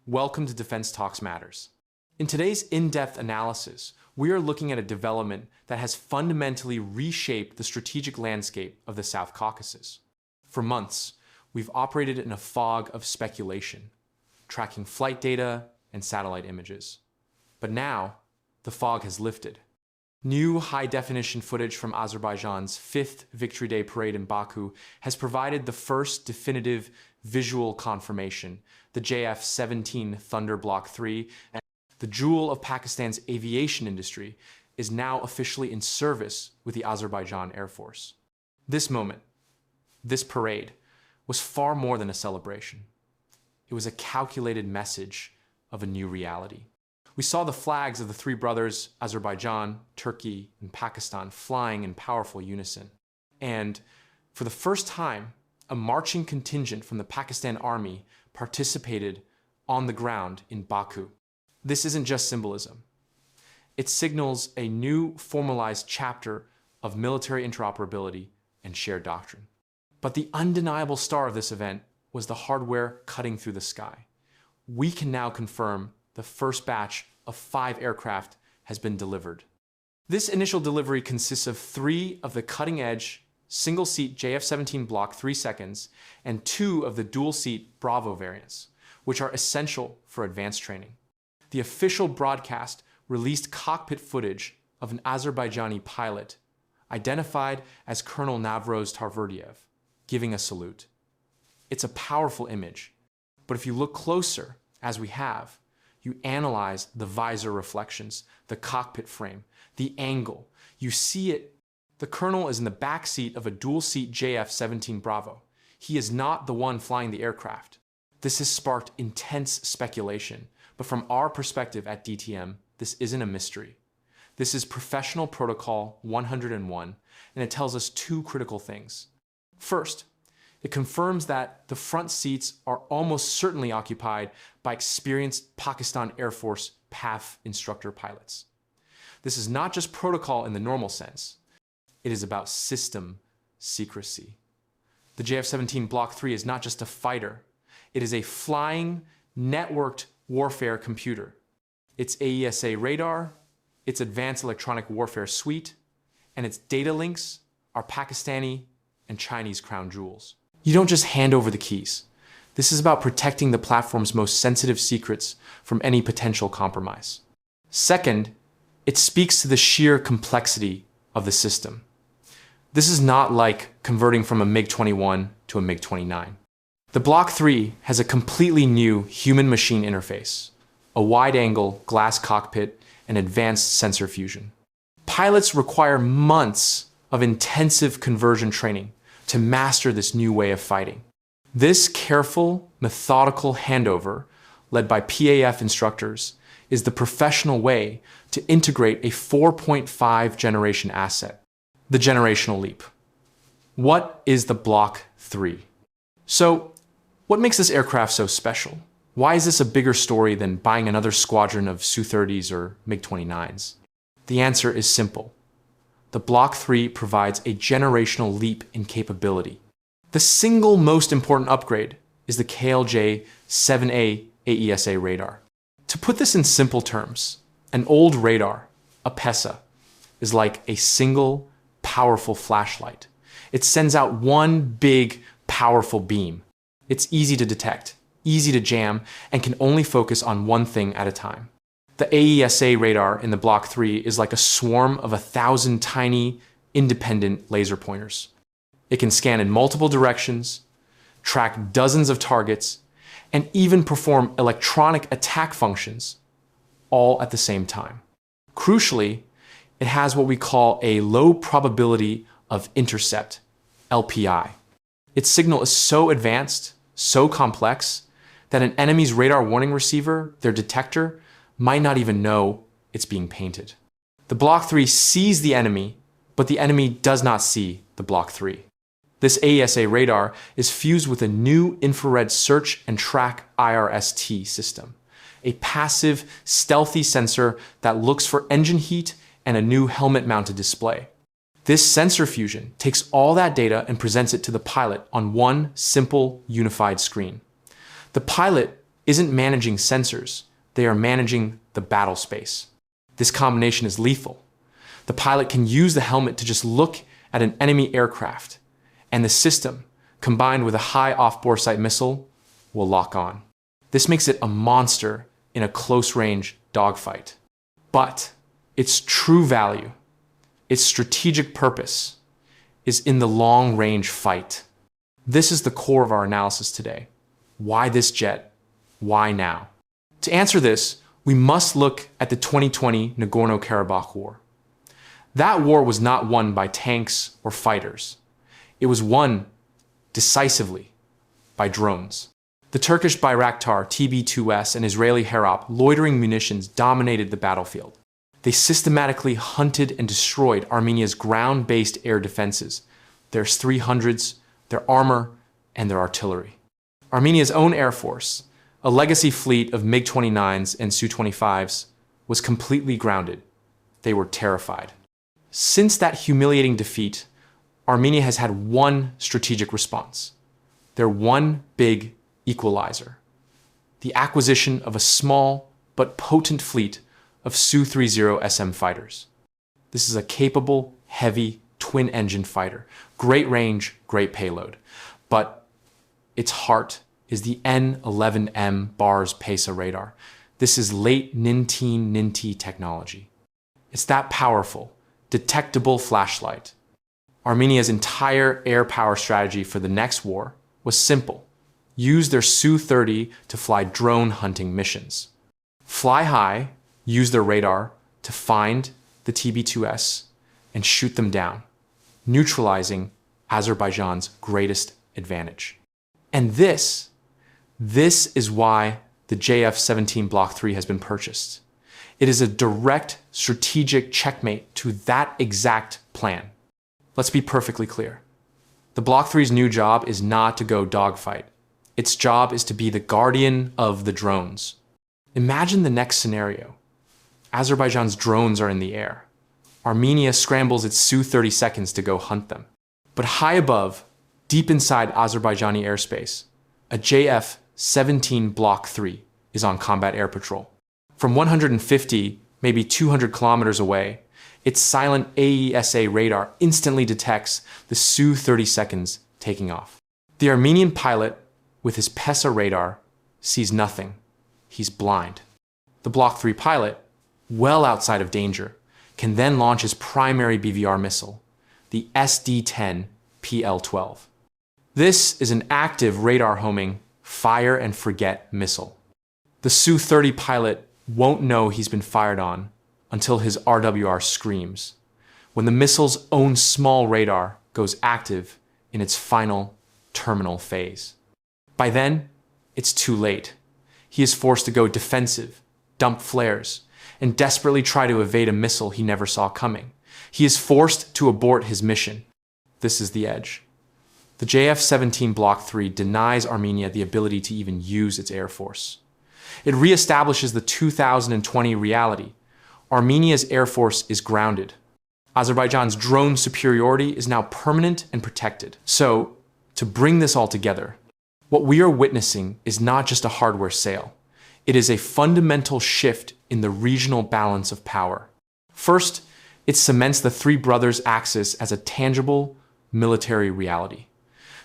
Welcome to Defense Talks Matters. In today's in-depth analysis, we are looking at a development that has fundamentally reshaped the strategic landscape of the South Caucasus. For months, we've operated in a fog of speculation, tracking flight data and satellite images. But now, the fog has lifted. New high-definition footage from Azerbaijan's 5th Victory Day parade in Baku has provided the first definitive visual confirmation. The JF-17 Thunder Block 3, the jewel of Pakistan's aviation industry, is now officially in service with the Azerbaijan Air Force. This moment, this parade, was far more than a celebration. It was a calculated message of a new reality. We saw the flags of the three brothers, Azerbaijan, Turkey, and Pakistan, flying in powerful unison. And for the first time, a marching contingent from the Pakistan Army participated on the ground in Baku. This isn't just symbolism. It signals a new formalized chapter of military interoperability and shared doctrine. But the undeniable star of this event was the hardware cutting through the sky. We can now confirm the first batch of 5 aircraft has been delivered. This initial delivery consists of 3 of the cutting-edge single-seat JF-17 Block 3 seconds and 2 of the dual-seat Bravo variants, which are essential for advanced training. The official broadcast released cockpit footage of an Azerbaijani pilot identified as Colonel Navroz Tarverdiev, giving a salute. It's a powerful image, but if you look closer, as we have, you analyze the visor reflections, the cockpit frame, the angle. You see it. The colonel is in the back seat of a dual-seat JF-17 Bravo. He is not the one flying the aircraft. This has sparked intense speculation, but from our perspective at DTM, this isn't a mystery. This is Professional Protocol 101, and it tells us 2 critical things. First, it confirms that the front seats are almost certainly occupied by experienced Pakistan Air Force PAF instructor pilots. This is not just protocol in the normal sense. It is about system secrecy. The JF-17 Block 3 is not just a fighter. It is a flying, networked warfare computer. Its AESA radar, its advanced electronic warfare suite, and its data links are Pakistani and Chinese crown jewels. You don't just hand over the keys. This is about protecting the platform's most sensitive secrets from any potential compromise. Second, it speaks to the sheer complexity of the system. This is not like converting from a MiG-21 to a MiG-29. The Block 3 has a completely new human-machine interface, a wide-angle glass cockpit, and advanced sensor fusion. Pilots require months of intensive conversion training to master this new way of fighting. This careful, methodical handover, led by PAF instructors, is the professional way to integrate a 4.5 generation asset, the generational leap. What is the Block 3? So, what makes this aircraft so special? Why is this a bigger story than buying another squadron of Su-30s or MiG-29s? The answer is simple. The Block 3 provides a generational leap in capability. The single most important upgrade is the KLJ-7A AESA radar. To put this in simple terms, an old radar, a PESA, is like a single, powerful flashlight. It sends out one big, powerful beam. It's easy to detect, easy to jam, and can only focus on one thing at a time. The AESA radar in the Block 3 is like a swarm of 1,000 tiny, independent laser pointers. It can scan in multiple directions, track dozens of targets, and even perform electronic attack functions, all at the same time. Crucially, it has what we call a low probability of intercept, LPI. Its signal is so advanced, so complex, that an enemy's radar warning receiver, their detector, might not even know it's being painted. The Block 3 sees the enemy, but the enemy does not see the Block 3. This AESA radar is fused with a new infrared search and track IRST system, a passive, stealthy sensor that looks for engine heat and a new helmet-mounted display. This sensor fusion takes all that data and presents it to the pilot on one simple, unified screen. The pilot isn't managing sensors, they are managing the battle space. This combination is lethal. The pilot can use the helmet to just look at an enemy aircraft, and the system, combined with a high off-bore sight missile, will lock on. This makes it a monster in a close-range dogfight. But its true value, its strategic purpose, is in the long-range fight. This is the core of our analysis today. Why this jet? Why now? To answer this, we must look at the 2020 Nagorno-Karabakh War. That war was not won by tanks or fighters. It was won decisively by drones. The Turkish Bayraktar TB2S and Israeli Harop loitering munitions dominated the battlefield. They systematically hunted and destroyed Armenia's ground-based air defenses, their S-300s, their armor, and their artillery. Armenia's own Air Force, a legacy fleet of MiG-29s and Su-25s, was completely grounded. They were terrified. Since that humiliating defeat, Armenia has had one strategic response. Their one big equalizer. The acquisition of a small but potent fleet of Su-30 SM fighters. This is a capable, heavy, twin-engine fighter. Great range, great payload. But its heart is the N-11M BARS PESA radar. This is late NINT technology. It's that powerful, detectable flashlight. Armenia's entire air power strategy for the next war was simple. Use their Su-30 to fly drone hunting missions. Fly high, use their radar to find the TB2S and shoot them down, neutralizing Azerbaijan's greatest advantage. And this is why the JF-17 Block 3 has been purchased. It is a direct strategic checkmate to that exact plan. Let's be perfectly clear. The Block 3's new job is not to go dogfight. Its job is to be the guardian of the drones. Imagine the next scenario. Azerbaijan's drones are in the air. Armenia scrambles its Su-30 seconds to go hunt them. But high above, deep inside Azerbaijani airspace, a JF-17 Block 3 is on combat air patrol. From 150, maybe 200 kilometers away, its silent AESA radar instantly detects the Su-30 seconds taking off. The Armenian pilot, with his PESA radar, sees nothing. He's blind. The Block 3 pilot, well outside of danger, can then launch his primary BVR missile, the SD-10 PL-12. This is an active radar homing, fire and forget missile. The Su-30 pilot won't know he's been fired on until his RWR screams, when the missile's own small radar goes active in its final terminal phase. By then, it's too late. He is forced to go defensive, dump flares, and desperately try to evade a missile he never saw coming. He is forced to abort his mission. This is the edge. The JF-17 Block 3 denies Armenia the ability to even use its air force. It reestablishes the 2020 reality. Armenia's air force is grounded. Azerbaijan's drone superiority is now permanent and protected. So, to bring this all together, what we are witnessing is not just a hardware sale. It is a fundamental shift in the regional balance of power. First, it cements the three brothers' axis as a tangible military reality.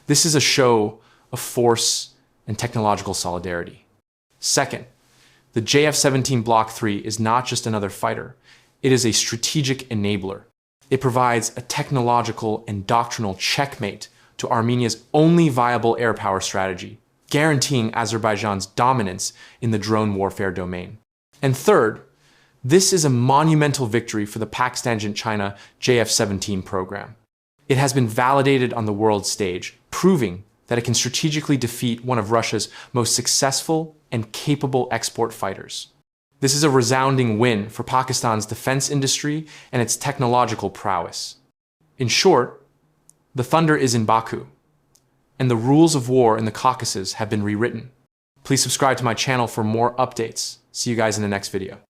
This is a show of force and technological solidarity. Second, the JF-17 Block 3 is not just another fighter. It is a strategic enabler. It provides a technological and doctrinal checkmate to Armenia's only viable air power strategy, guaranteeing Azerbaijan's dominance in the drone warfare domain. And third, this is a monumental victory for the Pakistan-China JF-17 program. It has been validated on the world stage, proving that it can strategically defeat one of Russia's most successful and capable export fighters. This is a resounding win for Pakistan's defense industry and its technological prowess. In short, the thunder is in Baku, and the rules of war in the Caucasus have been rewritten. Please subscribe to my channel for more updates. See you guys in the next video.